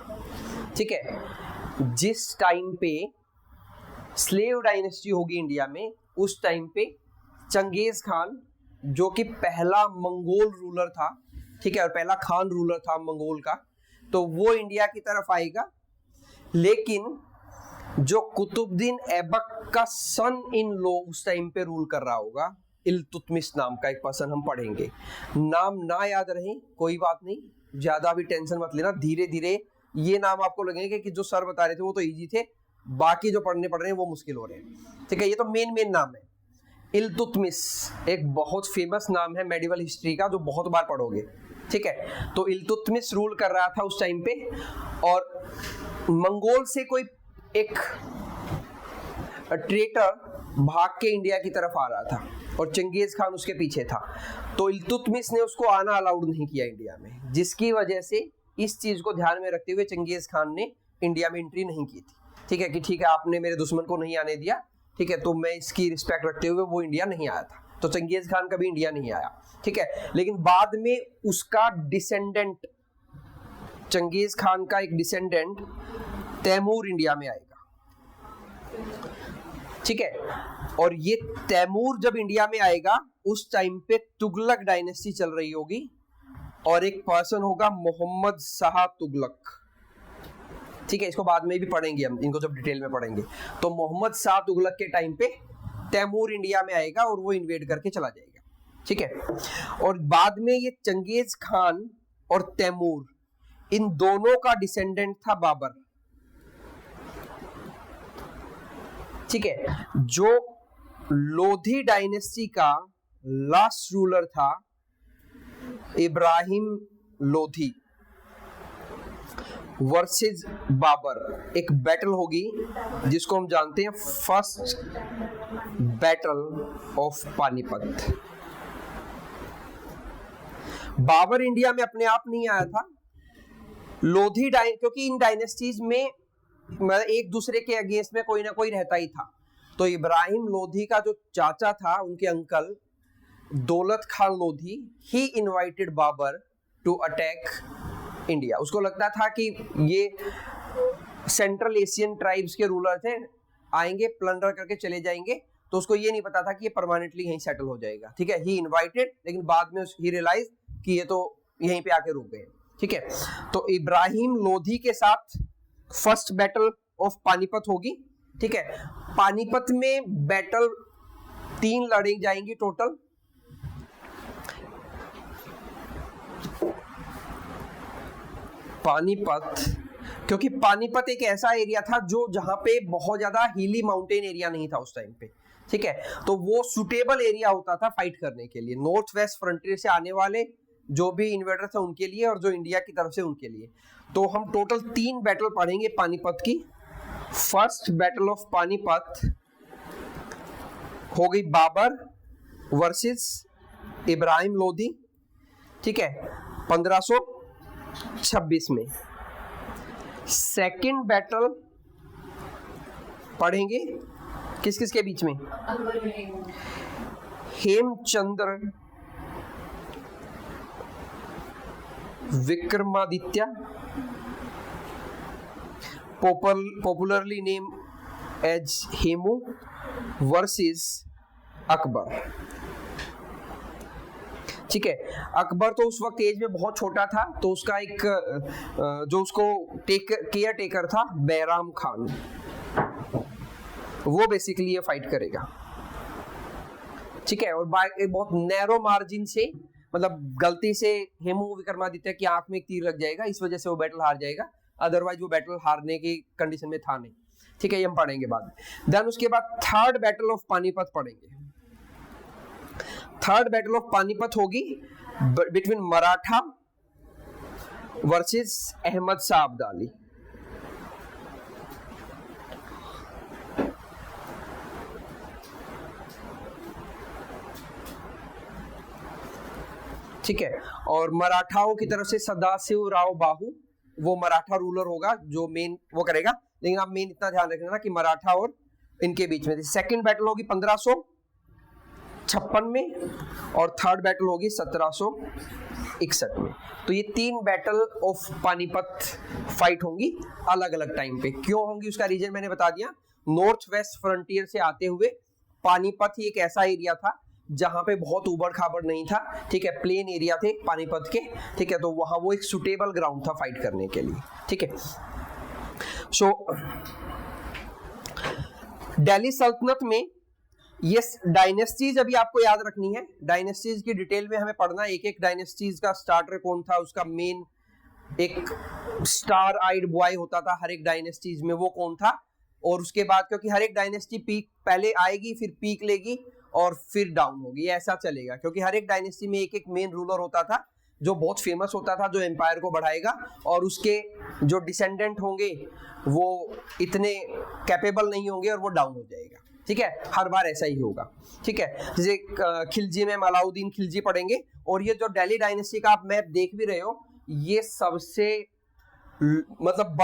ठीक है। जिस टाइम पे स्लेव डायनेस्टी होगी इंडिया में, उस टाइम पे चंगेज खान जो कि पहला मंगोल रूलर था, ठीक है, और पहला खान रूलर था मंगोल का, तो वो इंडिया की तरफ आएगा। लेकिन जो कुतुबुद्दीन ऐबक का सन इन लॉ उस टाइम पे रूल कर रहा होगा, इल्तुतमिश नाम का एक पर्सन, हम पढ़ेंगे। नाम ना याद रहे कोई बात नहीं, ज्यादा भी टेंशन मत लेना। धीरे धीरे ये नाम आपको लगेंगे कि जो सर बता रहे थे वो तो इजी थे, बाकी जो पढ़ने पड़ रहे हैं वो मुश्किल हो रहे हैं, ठीक है। ये तो मेन नाम है। इल्तुतमिश एक बहुत फेमस नाम है मेडिवल हिस्ट्री का, जो बहुत बार पढ़ोगे, ठीक है। तो इल्तुतमिश रूल कर रहा था उस टाइम पे, और मंगोल से कोई एक ट्रेटर भाग के इंडिया की तरफ आ रहा था और चंगेज खान उसके पीछे था। तो इल्तुतमिश ने उसको आना अलाउड नहीं किया इंडिया में, जिसकी वजह से इस चीज को ध्यान में रखते हुए चंगेज खान ने इंडिया में एंट्री नहीं की थी, ठीक है। कि ठीक है, आपने मेरे दुश्मन को नहीं आने दिया, ठीक है, तो मैं इसकी रिस्पेक्ट रखते हुए वो इंडिया नहीं आया था। तो चंगेज खान कभी इंडिया नहीं आया, ठीक है। लेकिन बाद में उसका डिसेंडेंट, चंगेज खान का एक डिसेंडेंट तैमूर इंडिया में आएगा, ठीक है। और ये तैमूर जब इंडिया में आएगा, उस टाइम पे तुगलक डायनेस्टी चल रही होगी, और एक पर्सन होगा मोहम्मद शाह तुगलक, ठीक है। इसको बाद में भी पढ़ेंगे हम, इनको जब डिटेल में पढ़ेंगे। तो मोहम्मद शाह तुगलक के टाइम पे तैमूर इंडिया में आएगा और वो इन्वेड करके चला जाएगा, ठीक है। और बाद में ये चंगेज खान और तैमूर, इन दोनों का डिसेंडेंट था बाबर, ठीक है। जो लोधी डायनेस्टी का लास्ट रूलर था इब्राहिम लोधी वर्सेस बाबर, एक बैटल होगी जिसको हम जानते हैं first battle of Panipat. Babur India में अपने आप नहीं आया था, लोधी क्योंकि इन डायनेस्टीज में एक दूसरे के अगेंस्ट में कोई ना कोई रहता ही था। तो इब्राहिम लोधी का जो चाचा था, उनके अंकल दौलत खान लोधी, ही invited Babur to attack India. उसको लगता था कि ये सेंट्रल एशियन ट्राइब्स के रूलर थे, आएंगे प्लंडर करके चले जाएंगे, तो उसको ये नहीं पता था कि ये परमानेंटली यहीं सेटल हो जाएगा, ठीक है। ही इनवाइटेड, लेकिन बाद में ही रियलाइज कि ये तो यहीं पे आके रुक गए, ठीक है। तो इब्राहिम लोधी के साथ फर्स्ट बैटल ऑफ पानीपत होगी, ठीक है। पानीपत में बैटल 3 लड़ी जाएंगी टोटल। पानीपत, क्योंकि पानीपत एक ऐसा एरिया था जो जहां पे बहुत ज्यादा हिली माउंटेन एरिया नहीं था उस टाइम पे, ठीक है, तो वो सुटेबल एरिया होता था फाइट करने के लिए, नॉर्थ वेस्ट फ्रंटियर से आने वाले जो भी इन्वेडर थे उनके लिए और जो इंडिया की तरफ से उनके लिए। तो हम टोटल 3 बैटल पढ़ेंगे पानीपत की। फर्स्ट बैटल ऑफ पानीपत हो गई बाबर वर्सेस इब्राहिम लोदी, ठीक है, 1526 में। सेकंड बैटल पढ़ेंगे किस किस के बीच में? Hemchandra Vikramaditya, popularly name as Hemu, versus Akbar, ठीक है। अकबर तो उस वक्त एज में बहुत छोटा था, तो उसका एक जो उसको केयर टेकर था बैराम खान, वो बेसिकली ये फाइट करेगा, ठीक है। और बहुत नैरो मार्जिन से, मतलब गलती से हेमू विक्रमादित्य की आंख में एक तीर लग जाएगा, इस वजह से वो बैटल हार जाएगा, अदरवाइज वो बैटल हारने की कंडीशन में था नहीं, ठीक है, ये हम पढ़ेंगे बाद में। देन उसके बाद थर्ड बैटल ऑफ पानीपत पढ़ेंगे। थर्ड बैटल ऑफ पानीपत होगी बिटवीन मराठा वर्सेस अहमद शाह अब्दाली, ठीक है। और मराठाओं की तरफ से सदाशिव राव बाहू, वो मराठा रूलर होगा जो मेन वो करेगा, लेकिन आप मेन इतना ध्यान रखना कि मराठा और इनके बीच में। सेकंड बैटल होगी 1556 में और थर्ड बैटल होगी 1761 में। तो ये 3 बैटल ऑफ पानीपत फाइट होंगी अलग अलग टाइम पे। क्यों होंगी उसका रीजन मैंने बता दिया। नॉर्थ वेस्ट फ्रंटियर से आते हुए पानीपत ही एक ऐसा एरिया था जहां पे बहुत उबड़ खाबड़ नहीं था, ठीक है, प्लेन एरिया थे पानीपत के, ठीक है, तो वहां वो एक सुटेबल ग्राउंड था फाइट करने के लिए, ठीक है। सो दिल्ली सल्तनत में ये डायनेस्टीज अभी आपको याद रखनी है, डायनेस्टीज की डिटेल में हमें पढ़ना है, एक एक डायनेस्टीज का स्टार्टर कौन था, उसका मेन एक स्टार आइड बॉय होता था हर एक डायनेस्टीज में, वो कौन था, और उसके बाद क्योंकि हर एक डायनेस्टी पीक पहले आएगी फिर पीक लेगी और फिर डाउन होगी, ऐसा चलेगा, क्योंकि हर एक डायनेस्टी में एक एक मेन रूलर होता था जो बहुत फेमस होता था, जो एम्पायर को बढ़ाएगा, और उसके जो डिसेंडेंट होंगे वो इतने कैपेबल नहीं होंगे और वो डाउन हो जाएगा, ठीक है, हर बार ऐसा ही होगा, ठीक है। जैसे खिलजी में अलाउद्दीन खिलजी पढ़ेंगे, और ये जो दिल्ली डायनेस्टी का आप मैप देख भी रहे हो, ये सबसे मतलब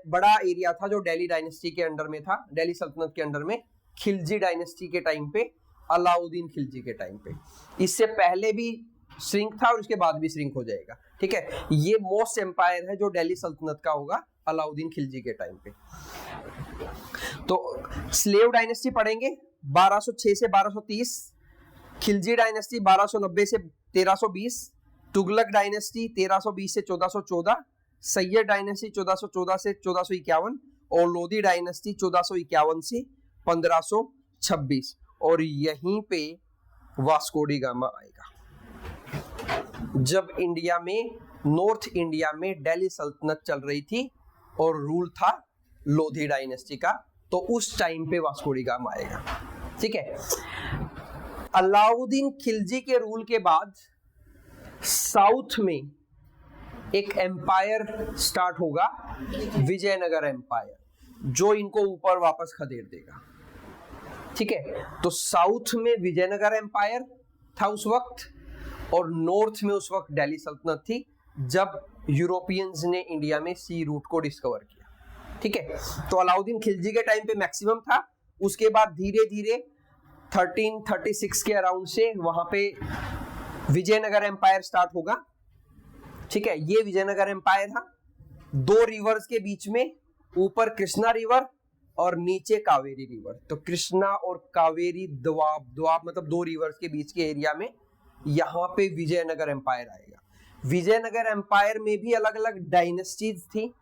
बड़ा एरिया था जो दिल्ली डायनेस्टी के अंडर में था, दिल्ली सल्तनत के अंडर में, खिलजी डायनेस्टी के टाइम पे, अलाउद्दीन खिलजी के टाइम पे। इससे पहले भी श्रिंक था और इसके बाद भी श्रिंक हो जाएगा, ठीक है। ये मोस्ट एम्पायर है जो दिल्ली सल्तनत का होगा अलाउद्दीन खिलजी के टाइम पे। तो स्लेव डायनेस्टी पढ़ेंगे 1206 से 1230, खिलजी डायनेस्टी 1290 से 1320, तुगलक डायनेस्टी 1320 से 1414, सैयद डायनेस्टी 1414 से 1451 और लोधी डायनेस्टी 1451 से 1526, और यहीं पे वास्को डी गामा आएगा। जब इंडिया में, नॉर्थ इंडिया में दिल्ली सल्तनत चल रही थी और रूल था लोधी डायनेस्टी का, तो उस टाइम पे वास्को डी गामा आएगा, ठीक है। अलाउद्दीन खिलजी के रूल के बाद साउथ में एक एम्पायर स्टार्ट होगा, विजयनगर एम्पायर, जो इनको ऊपर वापस खदेड़ देगा, ठीक है। तो साउथ में विजयनगर एम्पायर था उस वक्त, और नॉर्थ में उस वक्त दिल्ली सल्तनत थी जब यूरोपियंस ने इंडिया में सी रूट को डिस्कवर किया, ठीक है। तो अलाउद्दीन खिलजी के टाइम पे मैक्सिमम था, उसके बाद धीरे धीरे 1336 के अराउंड से वहां पे विजयनगर एम्पायर स्टार्ट होगा, ठीक है। ये विजयनगर एम्पायर था 2 रिवर्स के बीच में, ऊपर कृष्णा रिवर और नीचे कावेरी रिवर। तो कृष्णा और कावेरी द्वाब मतलब 2 रिवर्स के बीच के एरिया में यहाँ पे विजयनगर एम्पायर आएगा। विजयनगर एम्पायर में भी अलग अलग डायनेस्टीज थी,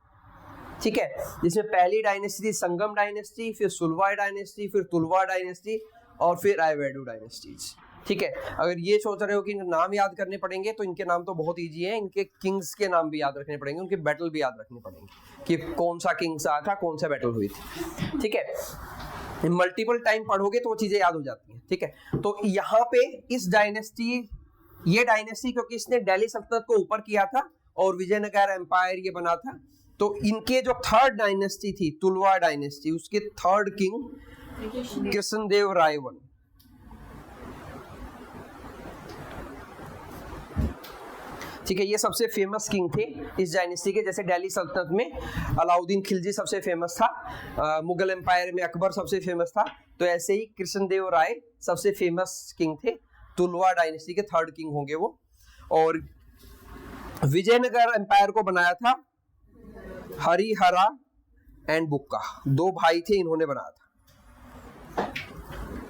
ठीक है, जिसमें पहली डायनेस्टी थी संगम डायनेस्टी, फिर सुलवा डायनेस्टी, फिर तुलवा डायनेस्टी और फिर आयवेडू डायनेस्टीज, ठीक है, अगर ये सोच रहे हो कि नाम याद करने पड़ेंगे तो इनके नाम तो बहुत इजी है, इनके किंग्स के नाम भी याद रखने पड़ेंगे, उनके बैटल भी याद रखने पड़ेंगे कि कौन सा किंग्स आया था, कौन सा बैटल हुई थी। ठीक है, मल्टीपल टाइम पढ़ोगे तो वो चीजें याद हो जाती हैं। ठीक है, तो यहाँ पे इस डायनेस्टी, ये डायनेस्टी क्योंकि इसने दिल्ली सल्तनत को ऊपर किया था और विजयनगर एम्पायर ये बना था, तो इनके जो थर्ड डायनेस्टी थी तुलवा डायनेस्टी, उसके थर्ड किंग कृष्णदेव राय वन। ठीक है, ये सबसे फेमस किंग थे इस डायनेस्टी के। जैसे दिल्ली सल्तनत में अलाउद्दीन खिलजी सबसे फेमस था, मुगल एम्पायर में अकबर सबसे फेमस था, तो ऐसे ही कृष्णदेव राय सबसे फेमस किंग थे, तुलवा डायनेस्टी के थर्ड किंग होंगे वो। और विजयनगर एम्पायर को बनाया था हरिहरा एंड बुक्का, दो भाई थे, इन्होंने बनाया था।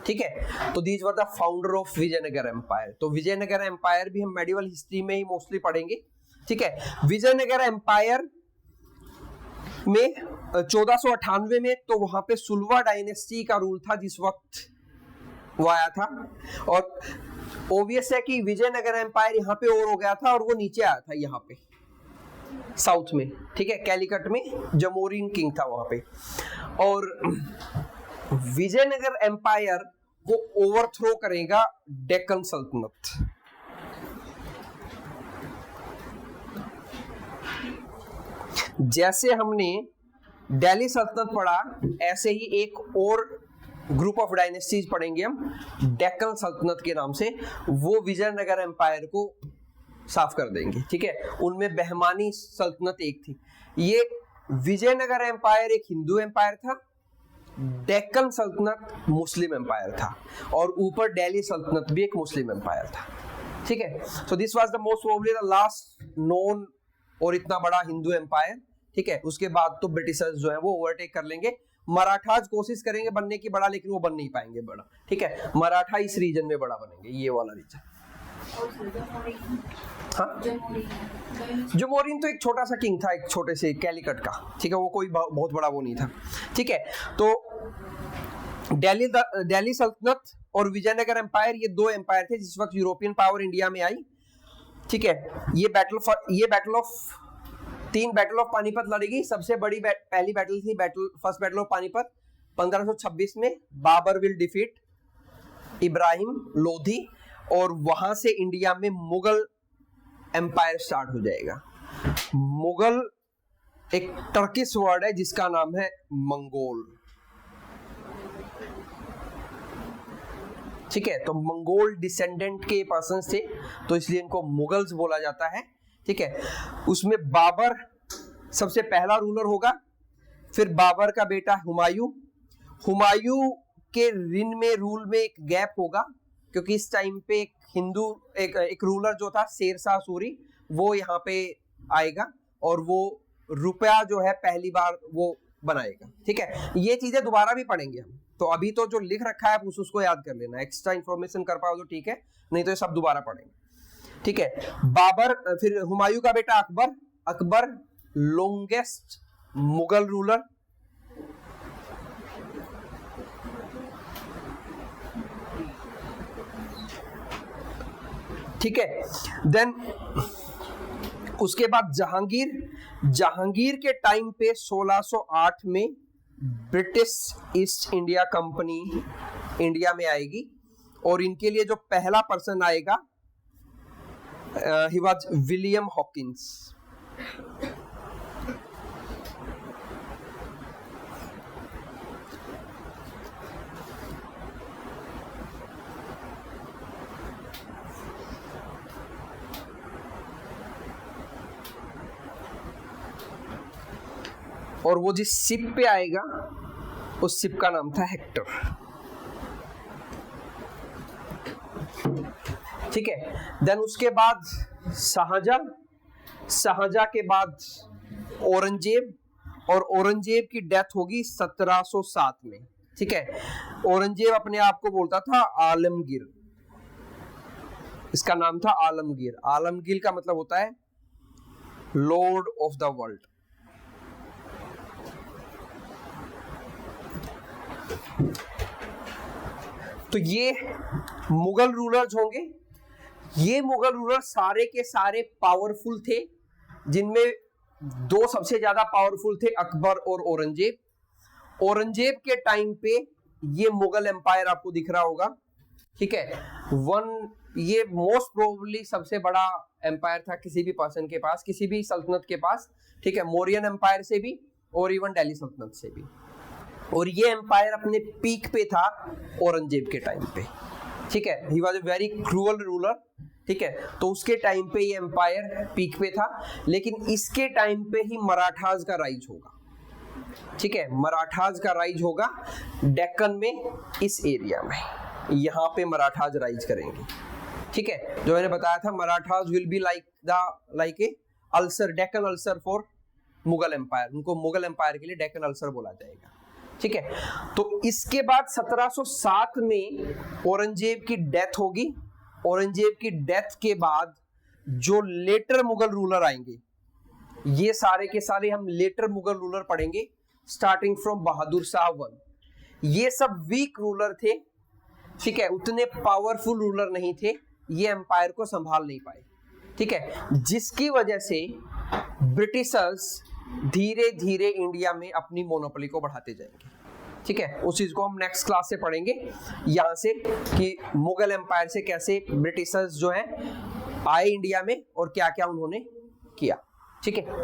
ठीक है, तो these were the founder of Vijayanagara empire. तो विजयनगर एम्पायर भी हम मेडिवल हिस्ट्री में ही मोस्टली पढ़ेंगे। ठीक है, विजयनगर एम्पायर में 1498 में तो वहां पे सुलवा डायनेस्टी का रूल था जिस वक्त वो आया था, और ओबियस है कि विजयनगर एम्पायर यहाँ पे और हो गया था और वो नीचे आया था यहाँ पे साउथ में। ठीक है, कैलिकट में जमोरिन किंग था वहां पे, और विजयनगर एम्पायर वो ओवरथ्रो करेगा डेक्कन सल्तनत। जैसे हमने दिल्ली सल्तनत पढ़ा, ऐसे ही एक और ग्रुप ऑफ डायनेस्टीज पढ़ेंगे हम डेक्कन सल्तनत के नाम से, वो विजयनगर एम्पायर को साफ कर देंगे। ठीक है, उनमें बहमानी सल्तनत एक थी। ये विजयनगर एम्पायर एक हिंदू एम्पायर था, डेक्कन सल्तनत मुस्लिम एम्पायर था, और ऊपर दिल्ली सल्तनत भी एक मुस्लिम एम्पायर था। ठीक है, so this was the most probably the last known और इतना बड़ा हिंदू एम्पायर। ठीक है, उसके बाद तो ब्रिटिशर्स जो है वो ओवरटेक कर लेंगे। मराठाज कोशिश करेंगे बनने की बड़ा, लेकिन वो बन नहीं पाएंगे बड़ा। ठीक है, मराठा इस रीजन में बड़ा बनेंगे, ये वाला रीजन। हाँ, जमोरिन तो एक छोटा सा किंग था, एक छोटे से कैलिकट का। ठीक है, वो कोई बहुत बड़ा वो नहीं था। ठीक है, तो दिल्ली सल्तनत और विजयनगर एम्पायर ये दो एम्पायर थे जिस वक्त यूरोपियन पावर इंडिया में आई। ठीक है, ये बैटल ऑफ तीन बैटल ऑफ पानीपत लड़ेगी। सबसे बड़ी पहली बैटल थी फर्स्ट बैटल ऑफ पानीपत 1526 में। बाबर विल डिफीट इब्राहिम लोधी, और वहां से इंडिया में मुगल एम्पायर स्टार्ट हो जाएगा। मुगल एक टर्किश वर्ड है जिसका नाम है मंगोल। ठीक है, तो मंगोल डिसेंडेंट के पर्सन्स थे, तो इसलिए इनको मुगल्स बोला जाता है। ठीक है, उसमें बाबर सबसे पहला रूलर होगा, फिर बाबर का बेटा हुमायूं के रिन में रूल में एक गैप होगा, क्योंकि इस टाइम पे एक हिंदू एक रूलर जो था शेरशाह सूरी, वो यहाँ पे आएगा और वो रुपया जो है पहली बार वो बनाएगा। ठीक है, ये चीजें दोबारा भी पढ़ेंगे हम, तो अभी तो जो लिख रखा है उसको याद कर लेना। एक्स्ट्रा इंफॉर्मेशन कर पाओ तो ठीक है, नहीं तो ये सब दोबारा पढ़ेंगे। ठीक है, बाबर, फिर हुमायूं का बेटा अकबर लॉन्गेस्ट मुगल रूलर। ठीक है, देन उसके बाद जहांगीर के टाइम पे 1608 में British east India Company India में आएगी, और इनके लिए जो पहला पर्सन आएगा ही वाज विलियम हॉकिंस। और वो जिस शिप पे आएगा उस शिप का नाम था हेक्टर। ठीक है, देन उसके बाद शाहजहां के बाद औरंगजेब, और औरंगजेब की डेथ होगी 1707 में। ठीक है, औरंगजेब अपने आप को बोलता था आलमगीर, इसका नाम था आलमगीर। आलमगीर का मतलब होता है लॉर्ड ऑफ द वर्ल्ड। तो ये मुगल रूलर्स होंगे। ये मुगल रूलर सारे के सारे पावरफुल थे, जिनमें दो सबसे ज्यादा पावरफुल थे, अकबर और औरंगजेब। औरंगजेब के टाइम पे ये मुगल एम्पायर आपको दिख रहा होगा, ठीक है। ये मोस्ट प्रोबेबली सबसे बड़ा एम्पायर था किसी भी पर्सन के पास, किसी भी सल्तनत के पास, ठीक है, मौर्यन एम्पायर से भी और इवन दिल्ली सल्तनत से भी। और ये एम्पायर अपने पीक पे था औरंगजेब के टाइम पे, ठीक है। He was a very cruel ruler, ठीक है। तो उसके टाइम पे ये एम्पायर पीक पे था, लेकिन इसके टाइम पे ही मराठास का राइज होगा, ठीक है। मराठास का राइज होगा डेक्कन में, इस एरिया में, यहाँ पे मराठास राइज करेंगे, ठीक है। जो मैंने बताया था, Marathas will be like a ulcer, Deccan ulcer for Mughal empire. उनको मुगल एम्पायर के लिए डेक्कन अल्सर बोला जाएगा, ठीक है। तो इसके बाद 1707 में औरंगजेब की डेथ होगी। औरंगजेब की डेथ के बाद जो लेटर मुगल रूलर आएंगे, ये सारे के सारे हम लेटर मुगल रूलर पढ़ेंगे, स्टार्टिंग फ्रॉम बहादुर शाह 1। ये सब वीक रूलर थे, ठीक है, उतने पावरफुल रूलर नहीं थे, ये एम्पायर को संभाल नहीं पाए, ठीक है। जिसकी वजह से ब्रिटिशर्स धीरे धीरे इंडिया में अपनी मोनोपोली को बढ़ाते जाएंगे, ठीक है। उस चीज को हम नेक्स्ट क्लास से पढ़ेंगे यहां से, कि मुगल एम्पायर से कैसे ब्रिटिशर्स जो है आए इंडिया में और क्या क्या उन्होंने किया, ठीक है।